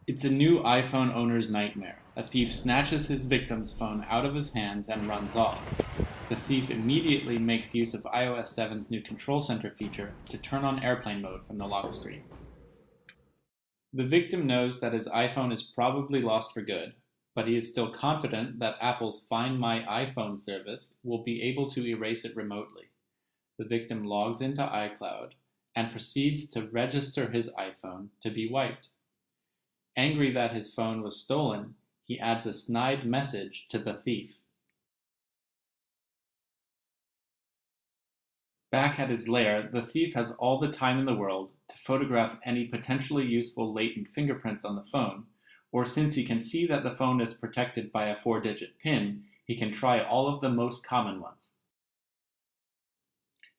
It's a new iPhone owner's nightmare. A thief snatches his victim's phone out of his hands and runs off. The thief immediately makes use of iOS 7's new Control Center feature to turn on airplane mode from the lock screen. The victim knows that his iPhone is probably lost for good, but he is still confident that Apple's Find My iPhone service will be able to erase it remotely. The victim logs into iCloud and proceeds to register his iPhone to be wiped. Angry that his phone was stolen, he adds a snide message to the thief. Back at his lair, the thief has all the time in the world to photograph any potentially useful latent fingerprints on the phone, or since he can see that the phone is protected by a 4-digit PIN, he can try all of the most common ones.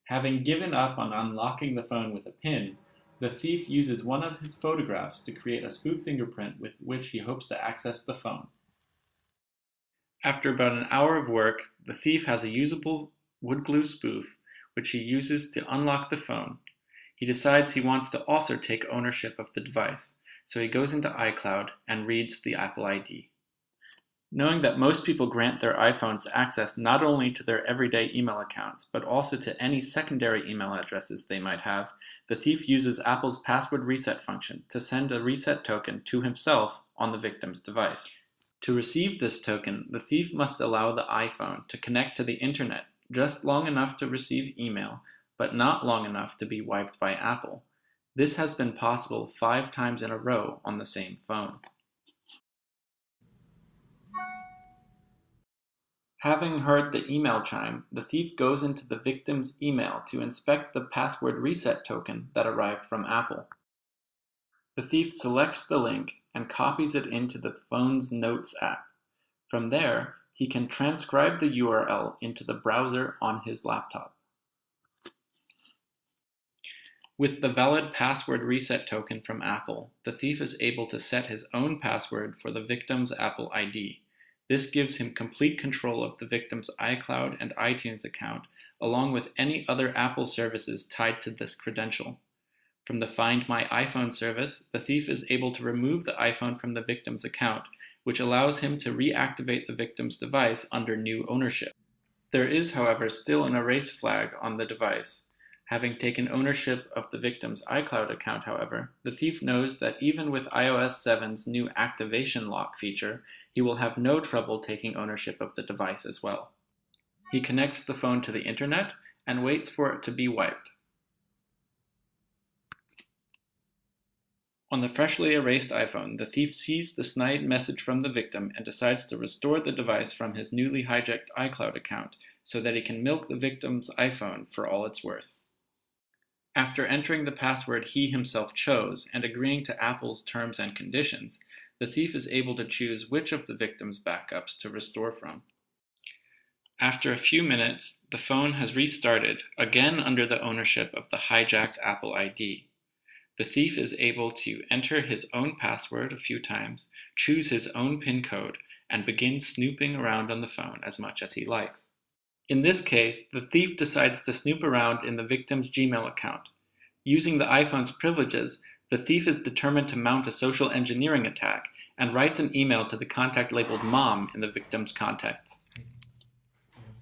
Having given up on unlocking the phone with a PIN, the thief uses one of his photographs to create a spoof fingerprint with which he hopes to access the phone. After about an hour of work, the thief has a usable wood glue spoof which he uses to unlock the phone. He decides he wants to also take ownership of the device, so he goes into iCloud and reads the Apple ID. Knowing that most people grant their iPhones access not only to their everyday email accounts, but also to any secondary email addresses they might have, the thief uses Apple's password reset function to send a reset token to himself on the victim's device. To receive this token, the thief must allow the iPhone to connect to the internet just long enough to receive email, but not long enough to be wiped by Apple. This has been possible 5 times in a row on the same phone. Having heard the email chime, the thief goes into the victim's email to inspect the password reset token that arrived from Apple. The thief selects the link and copies it into the phone's Notes app. From there, he can transcribe the URL into the browser on his laptop. With the valid password reset token from Apple, the thief is able to set his own password for the victim's Apple ID. This gives him complete control of the victim's iCloud and iTunes account, along with any other Apple services tied to this credential. From the Find My iPhone service, the thief is able to remove the iPhone from the victim's account, which allows him to reactivate the victim's device under new ownership. There is, however, still an erase flag on the device. Having taken ownership of the victim's iCloud account, however, the thief knows that even with iOS 7's new activation lock feature, he will have no trouble taking ownership of the device as well. He connects the phone to the internet and waits for it to be wiped. On the freshly erased iPhone, the thief sees the snide message from the victim and decides to restore the device from his newly hijacked iCloud account so that he can milk the victim's iPhone for all it's worth. After entering the password he himself chose and agreeing to Apple's terms and conditions, the thief is able to choose which of the victim's backups to restore from. After a few minutes, the phone has restarted, again under the ownership of the hijacked Apple ID. The thief is able to enter his own password a few times, choose his own PIN code, and begin snooping around on the phone as much as he likes. In this case, the thief decides to snoop around in the victim's Gmail account. Using the iPhone's privileges, the thief is determined to mount a social engineering attack and writes an email to the contact labeled Mom in the victim's contacts.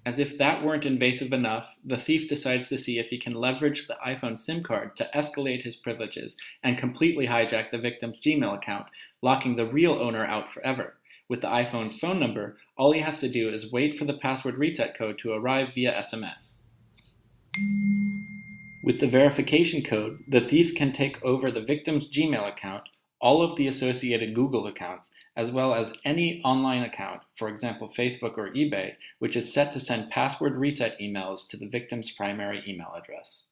As if that weren't invasive enough, the thief decides to see if he can leverage the iPhone SIM card to escalate his privileges and completely hijack the victim's Gmail account, locking the real owner out forever. With the iPhone's phone number, all he has to do is wait for the password reset code to arrive via SMS. With the verification code, the thief can take over the victim's Gmail account, all of the associated Google accounts, as well as any online account, for example Facebook or eBay, which is set to send password reset emails to the victim's primary email address.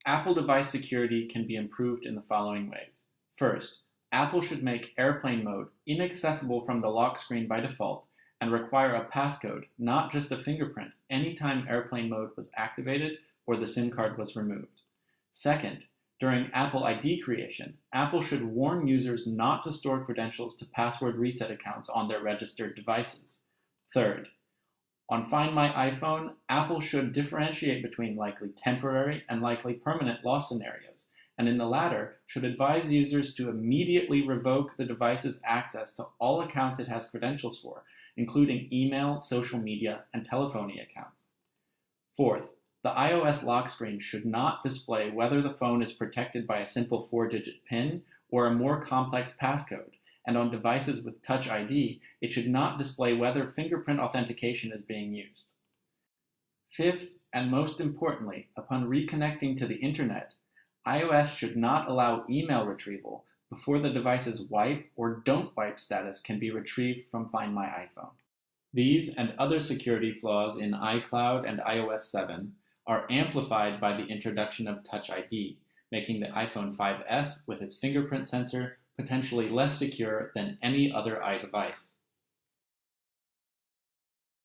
Apple device security can be improved in the following ways. First, Apple should make airplane mode inaccessible from the lock screen by default and require a passcode, not just a fingerprint, anytime airplane mode was activated or the SIM card was removed. Second, during Apple ID creation, Apple should warn users not to store credentials to password reset accounts on their registered devices. Third, on Find My iPhone, Apple should differentiate between likely temporary and likely permanent loss scenarios, and in the latter should advise users to immediately revoke the device's access to all accounts it has credentials for, including email, social media, and telephony accounts. Fourth, the iOS lock screen should not display whether the phone is protected by a simple 4-digit PIN or a more complex passcode, and on devices with Touch ID, it should not display whether fingerprint authentication is being used. Fifth, and most importantly, upon reconnecting to the internet, iOS should not allow email retrieval before the device's wipe or don't wipe status can be retrieved from Find My iPhone. These and other security flaws in iCloud and iOS 7 are amplified by the introduction of Touch ID, making the iPhone 5S with its fingerprint sensor potentially less secure than any other iDevice.